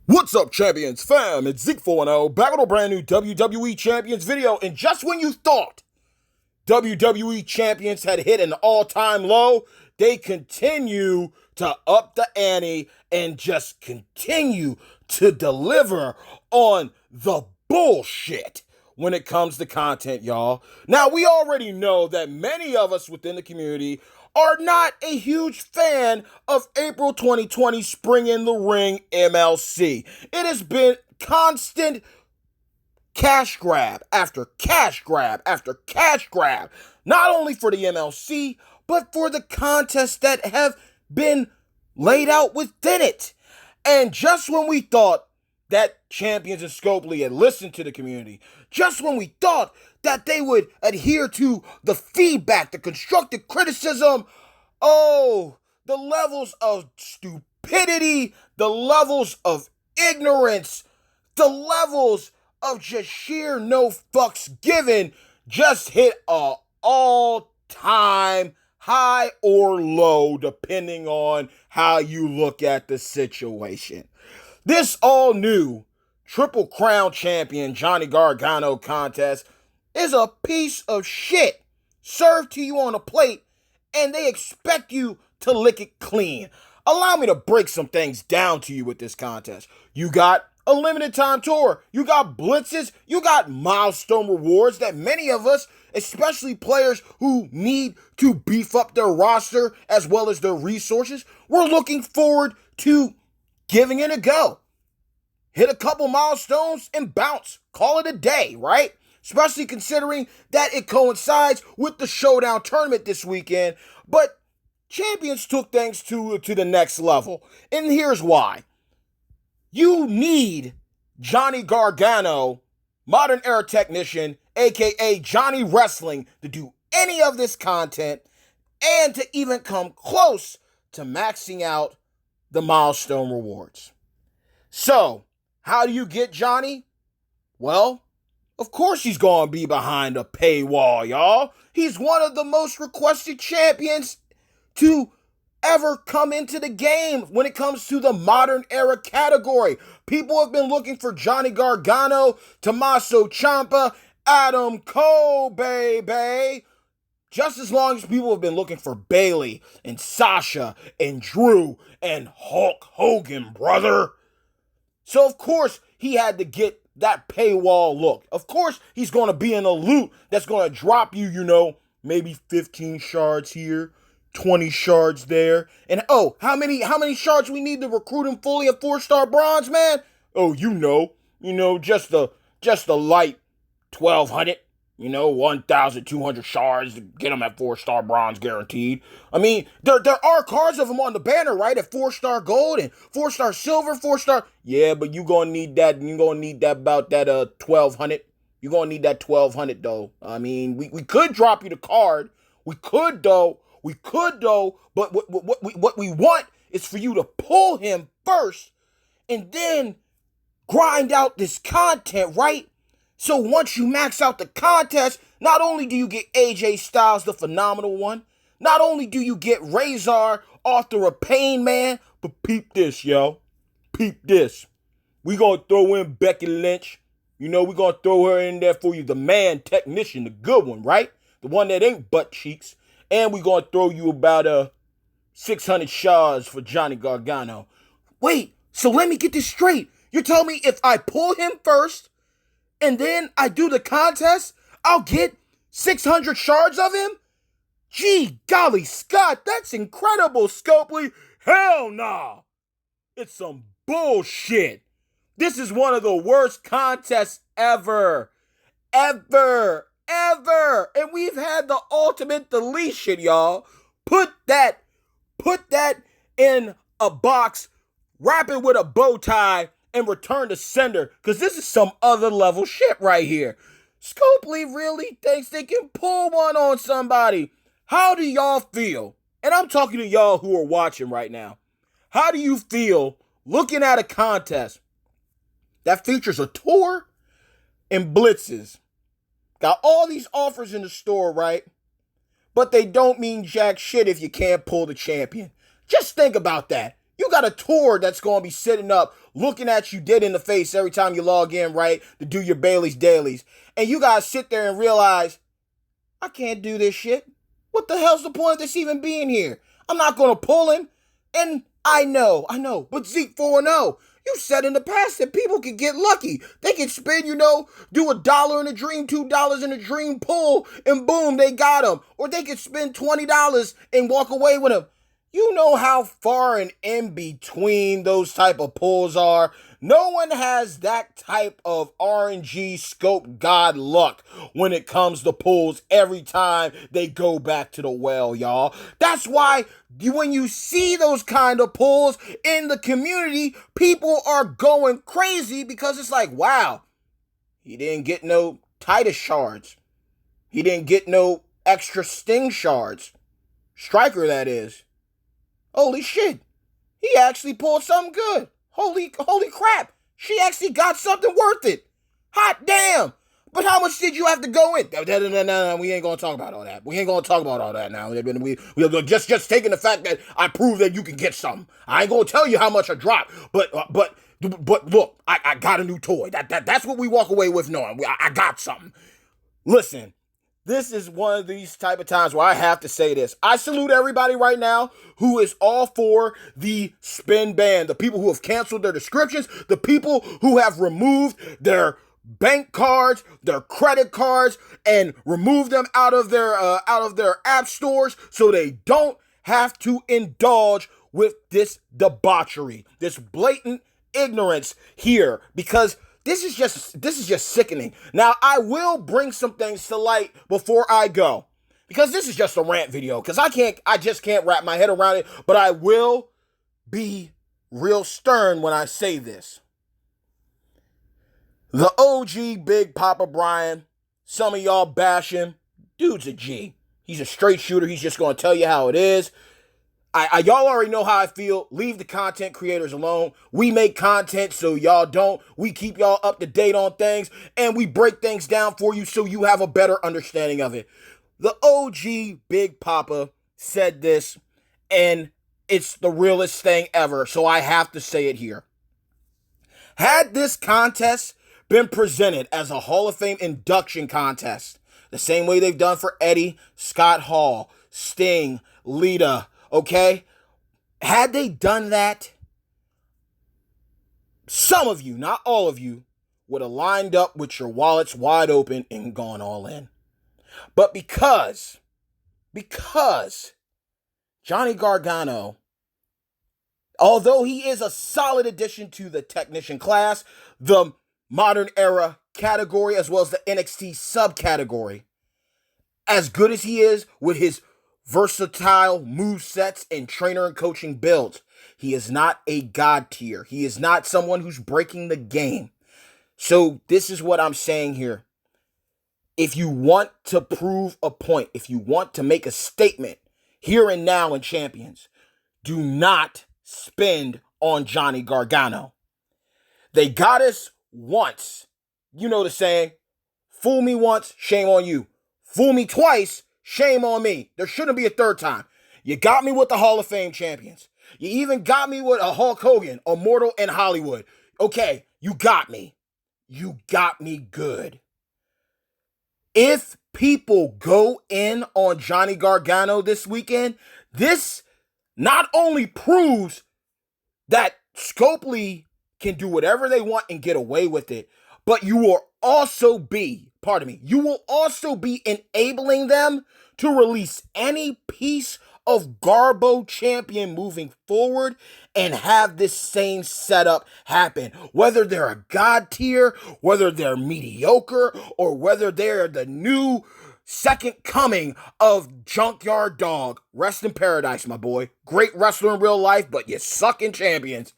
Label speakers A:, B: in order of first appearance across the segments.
A: What's up, champions fam? It's Z.E.K.E back with a brand new WWE Champions video. And just when you thought WWE Champions had hit an all-time low, they continue to up the ante and just continue to deliver on the bullshit when it comes to content, y'all. Now, we already know that many of us within the community are not a huge fan of April 2020 Spring in the Ring MLC. It has been constant cash grab after cash grab after cash grab, not only for the MLC, but for the contests that have been laid out within it. And just when we thought that Champions and Z.E.K.E had listened to the community, just when we thought that they would adhere to the feedback, the constructive criticism, the levels of stupidity, the levels of ignorance, the levels of just sheer no fucks given just hit a all-time high or low, depending on how you look at the situation. This all-new Triple Crown champion Johnny Gargano contest is a piece of shit served to you on a plate, and they expect you to lick it clean. Allow me to break some things down to you with this contest. You got a limited time tour. You got blitzes. You got milestone rewards that many of us, especially players who need to beef up their roster as well as their resources, we're looking forward to giving it a go. Hit a couple milestones and bounce. Call it a day, right? Especially considering that it coincides with the Showdown tournament this weekend. But Champions took things to the next level. And here's why. You need Johnny Gargano, Modern Era Technician, aka Johnny Wrestling, to do any of this content and to even come close to maxing out the milestone rewards. So, how do you get Johnny? Well, of course he's going to be behind a paywall, y'all. He's one of the most requested champions to ever come into the game when it comes to the modern era category. People have been looking for Johnny Gargano, Tommaso Ciampa, Adam Cole, baby. Just as long as people have been looking for Bayley and Sasha and Drew and Hulk Hogan, brother. So, of course, he had to get that paywall look. Of course, he's going to be in a loot that's going to drop you, maybe 15 shards here, 20 shards there. And, how many shards we need to recruit him fully at 4-star bronze, man? Oh, just a light 1,200. 1,200 shards to get them at 4-star bronze guaranteed. I mean, there are cards of them on the banner, right? At 4-star gold and 4-star silver, 4-star. Yeah, but you're going to need that. You're going to need that about that 1,200. You're going to need that 1,200, though. I mean, we could drop you the card. We could, though. But what we want is for you to pull him first and then grind out this content, right? So once you max out the contest, not only do you get AJ Styles, the phenomenal one, not only do you get Razor, author of Pain Man, but peep this, yo. Peep this. We gonna throw in Becky Lynch. We gonna throw her in there for you. The man technician, the good one, right? The one that ain't butt cheeks. And we gonna throw you about 600 shards for Johnny Gargano. Wait, so let me get this straight. You're telling me if I pull him first, and then I do the contest, I'll get 600 shards of him? Gee, golly, Scott, that's incredible, Z.E.K.E. Hell nah. It's some bullshit. This is one of the worst contests ever. Ever. And we've had the ultimate deletion, y'all. Put that in a box, wrap it with a bow tie, and return to sender, because this is some other level shit right here. Z.E.K.E really thinks they can pull one on somebody. How do y'all feel? And I'm talking to y'all who are watching right now. How do you feel looking at a contest that features a tour and blitzes? Got all these offers in the store, right? But they don't mean jack shit if you can't pull the champion. Just think about that. You got a tour that's going to be sitting up looking at you dead in the face every time you log in, right, to do your Bailey's dailies. And you guys sit there and realize, I can't do this shit. What the hell's the point of this even being here? I'm not going to pull him. And I know. But Zeke 4-0, you said in the past that people can get lucky. They can spend, do $1 in a dream, $2 in a dream pull, and boom, they got him. Or they can spend $20 and walk away with him. You know how far and in between those type of pulls are. No one has that type of RNG scope god luck when it comes to pulls every time they go back to the well, y'all. That's why when you see those kind of pulls in the community, people are going crazy because it's like, wow, he didn't get no Titus shards. He didn't get no extra Sting shards. Striker, that is. Holy shit. He actually pulled something good. Holy crap. She actually got something worth it. Hot damn. But how much did you have to go in? No, we ain't going to talk about all that. We ain't going to talk about all that now. We're just taking the fact that I proved that you can get something. I ain't going to tell you how much I dropped. But look, I got a new toy. That's what we walk away with knowing. I got something. Listen. This is one of these type of times where I have to say this. I salute everybody right now who is all for the spin ban. The people who have canceled their descriptions. The people who have removed their bank cards, their credit cards, and removed them out of their app stores so they don't have to indulge with this debauchery, this blatant ignorance here, because this is just sickening. Now, I will bring some things to light before I go, because this is just a rant video, because I just can't wrap my head around it, but I will be real stern when I say this. The OG Big Papa Brian, some of y'all bash him. Dude's a G. He's a straight shooter. He's just going to tell you how it is. Y'all already know how I feel. Leave the content creators alone. We make content so y'all don't. We keep y'all up to date on things, and we break things down for you so you have a better understanding of it. The OG Big Papa said this, and it's the realest thing ever, so I have to say it here. Had this contest been presented as a Hall of Fame induction contest, the same way they've done for Eddie, Scott Hall, Sting, Lita, okay? Had they done that, some of you, not all of you, would have lined up with your wallets wide open and gone all in. But because Johnny Gargano, although he is a solid addition to the technician class, the modern era category, as well as the NXT subcategory, as good as he is with his versatile move sets and trainer and coaching builds, he is not a god tier. He is not someone who's breaking the game. So this is what I'm saying here. If you want to prove a point, if you want to make a statement here and now in Champions, do not spend on Johnny Gargano. They got us once. You know the saying, fool me once, shame on you. Fool me twice, shame on me. There shouldn't be a third time. You got me with the Hall of Fame champions. You even got me with a Hulk Hogan, Immortal in Hollywood. Okay, you got me. You got me good. If people go in on Johnny Gargano this weekend, this not only proves that Scopely can do whatever they want and get away with it, but you will also be enabling them to release any piece of Garbo champion moving forward and have this same setup happen. Whether they're a god tier, whether they're mediocre, or whether they're the new second coming of Junkyard Dog. Rest in paradise, my boy. Great wrestler in real life, but you suck in champions.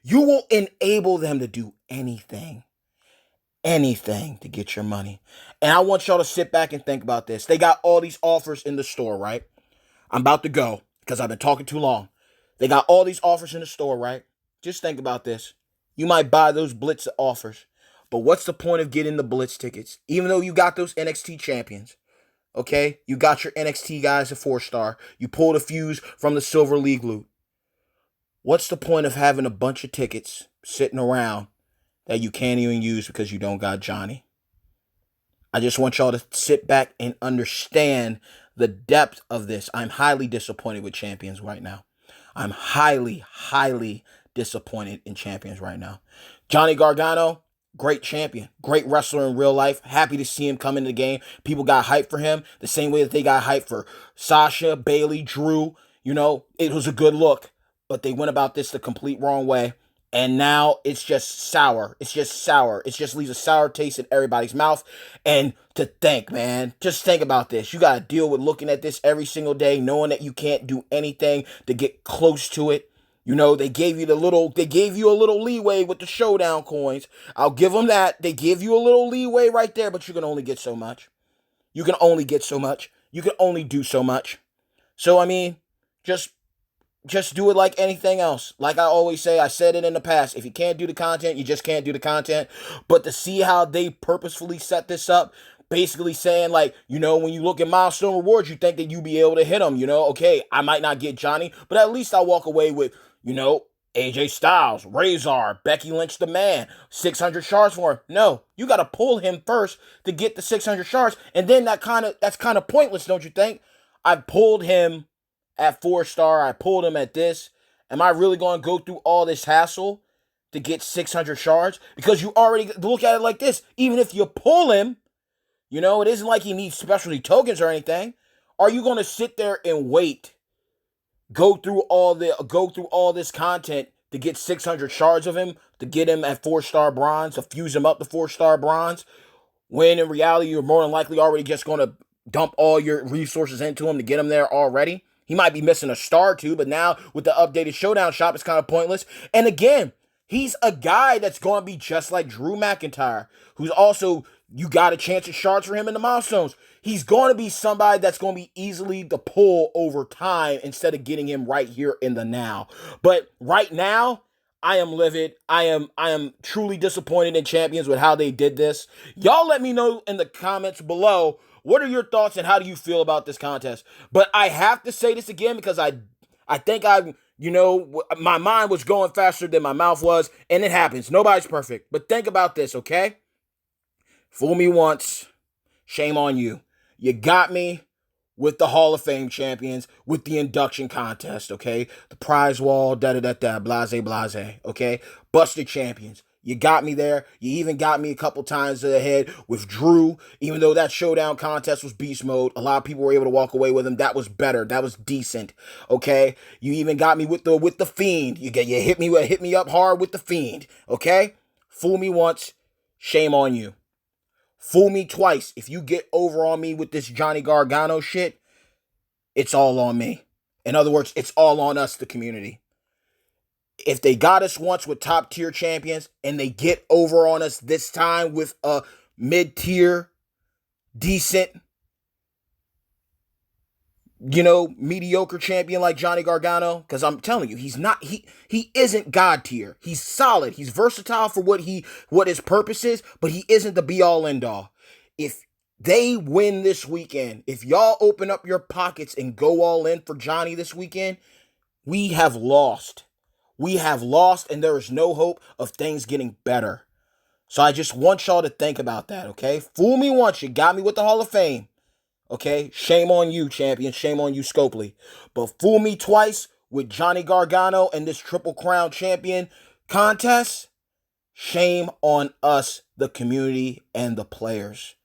A: You will enable them to do anything to get your money. And I want y'all to sit back and think about this. They got all these offers in the store, right? I'm about to go because I've been talking too long. They got all these offers in the store, right? Just think about this. You might buy those Blitz offers, but what's the point of getting the Blitz tickets? Even though you got those NXT champions, okay? You got your NXT guys at 4-star. You pulled a fuse from the Silver League loot. What's the point of having a bunch of tickets sitting around that you can't even use because you don't got Johnny? I just want y'all to sit back and understand the depth of this. I'm highly disappointed with Champions right now. I'm highly, highly disappointed in Champions right now. Johnny Gargano, great champion, great wrestler in real life. Happy to see him come into the game. People got hyped for him the same way that they got hyped for Sasha, Bailey, Drew. You know, it was a good look, but they went about this the complete wrong way. And now it's just sour. It's just sour. It just leaves a sour taste in everybody's mouth. And to think, man, just think about this. You got to deal with looking at this every single day, knowing that you can't do anything to get close to it. You know, they gave you a little leeway with the showdown coins. I'll give them that. They give you a little leeway right there, but you can only get so much. You can only get so much. You can only do so much. So, I mean, just do it like anything else. Like I always say, I said it in the past. If you can't do the content, you just can't do the content. But to see how they purposefully set this up, basically saying like, you know, when you look at milestone rewards, you think that you be able to hit them. You know, okay, I might not get Johnny, but at least I'll walk away with, you know, AJ Styles, Razor, Becky Lynch the man, 600 shards for him. No, you got to pull him first to get the 600 shards. And then that's kind of pointless, don't you think? I pulled him at 4-star. I pulled him at this. Am I really going to go through all this hassle to get 600 shards? Because you already look at it like this. Even if you pull him, you know, it isn't like he needs specialty tokens or anything. Are you going to sit there and wait, go through all this content to get 600 shards of him, to get him at 4-star bronze, to fuse him up to 4-star bronze, when in reality you're more than likely already just going to dump all your resources into him to get him there already? He might be missing a star or two, but now with the updated Showdown shop, it's kind of pointless. And again, he's a guy that's going to be just like Drew McIntyre, who's also, you got a chance at shards for him in the milestones. He's going to be somebody that's going to be easily to pull over time instead of getting him right here in the now. But right now, I am livid. I am truly disappointed in Champions with how they did this. Y'all let me know in the comments below, what are your thoughts and how do you feel about this contest? But I have to say this again because I think my mind was going faster than my mouth was, and it happens. Nobody's perfect. But think about this, okay? Fool me once, shame on you. You got me with the Hall of Fame champions, with the induction contest, okay? The prize wall, da-da-da-da, blase, okay? Busted champions. You got me there. You even got me a couple times ahead with Drew. Even though that showdown contest was beast mode, a lot of people were able to walk away with him. That was better. That was decent. Okay? You even got me with the Fiend. You hit me up hard with the Fiend. Okay? Fool me once, shame on you. Fool me twice. If you get over on me with this Johnny Gargano shit, it's all on me. In other words, it's all on us, the community. If they got us once with top tier champions and they get over on us this time with a mid-tier, decent, mediocre champion like Johnny Gargano, because I'm telling you, he isn't God tier. He's solid. He's versatile for what his purpose is, but he isn't the be all end all. If they win this weekend, if y'all open up your pockets and go all in for Johnny this weekend, we have lost. We have lost, and there is no hope of things getting better. So I just want y'all to think about that, okay? Fool me once, you got me with the Hall of Fame. Okay, shame on you, champion. Shame on you, Scopely. But fool me twice with Johnny Gargano and this Triple Crown champion contest. Shame on us, the community and the players.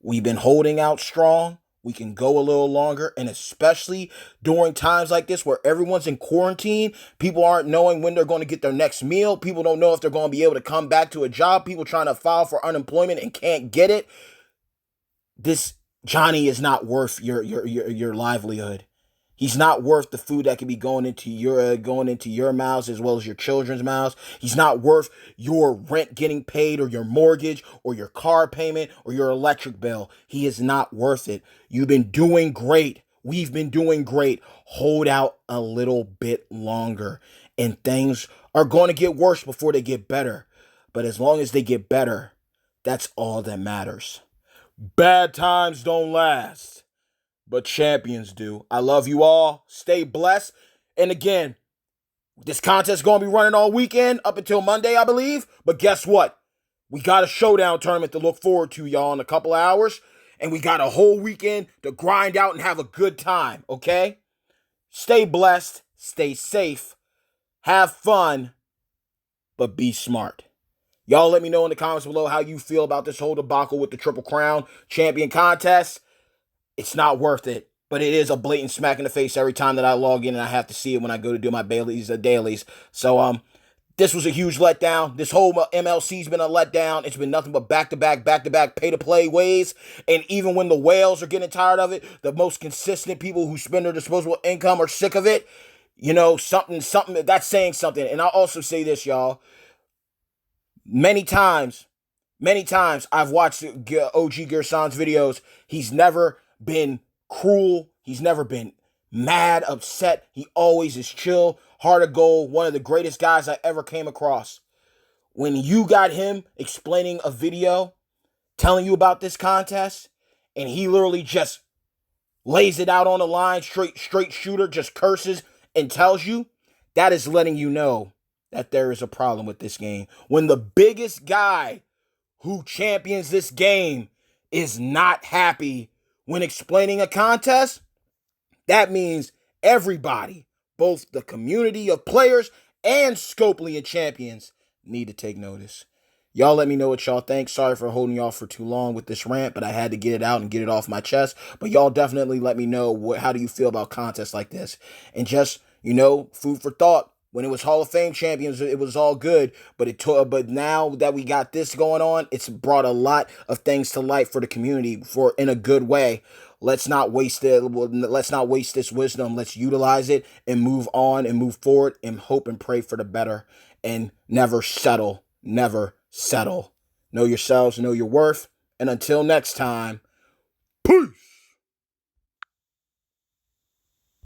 A: We've been holding out strong. We can go a little longer, and especially during times like this where everyone's in quarantine, people aren't knowing when they're going to get their next meal. People don't know if they're going to be able to come back to a job. People trying to file for unemployment and can't get it. This Johnny is not worth your livelihood. He's not worth the food that could be going into your mouths as well as your children's mouths. He's not worth your rent getting paid or your mortgage or your car payment or your electric bill. He is not worth it. You've been doing great. We've been doing great. Hold out a little bit longer, and things are going to get worse before they get better. But as long as they get better, that's all that matters. Bad times don't last, but champions do. I love you all. Stay blessed. And again, This contest is going to be running all weekend up until Monday, I believe. But guess what? We got a showdown tournament to look forward to, y'all, in a couple hours. And we got a whole weekend to grind out and have a good time, okay? Stay blessed, stay safe, have fun, but be smart. Y'all let me know in the comments below how you feel about this whole debacle with the Triple Crown Champion contest. It's not worth it, but it is a blatant smack in the face every time that I log in and I have to see it when I go to do my dailies. So, this was a huge letdown. This whole MLC's been a letdown. It's been nothing but back-to-back, pay-to-play ways. And even when the whales are getting tired of it, the most consistent people who spend their disposable income are sick of it. You know, something, that's saying something. And I'll also say this, y'all. Many times, I've watched OG Gersan's videos. He's never been cruel. He's never been mad, upset. He always is chill, heart of gold, one of the greatest guys I ever came across. When you got him explaining a video, telling you about this contest, and he literally just lays it out on the line, straight shooter, just curses and tells you, that is letting you know that there is a problem with this game. When the biggest guy who champions this game is not happy when explaining a contest, that means everybody, both the community of players and Scopely champions, need to take notice. Y'all let me know what y'all think. Sorry for holding y'all for too long with this rant, but I had to get it out and get it off my chest. But y'all definitely let me know how do you feel about contests like this. And just, food for thought. When it was Hall of Fame champions, it was all good. But now that we got this going on, it's brought a lot of things to light for the community in a good way. Let's not waste it. Let's not waste this wisdom. Let's utilize it and move on and move forward and hope and pray for the better. And never settle. Never settle. Know yourselves, know your worth. And until next time, peace.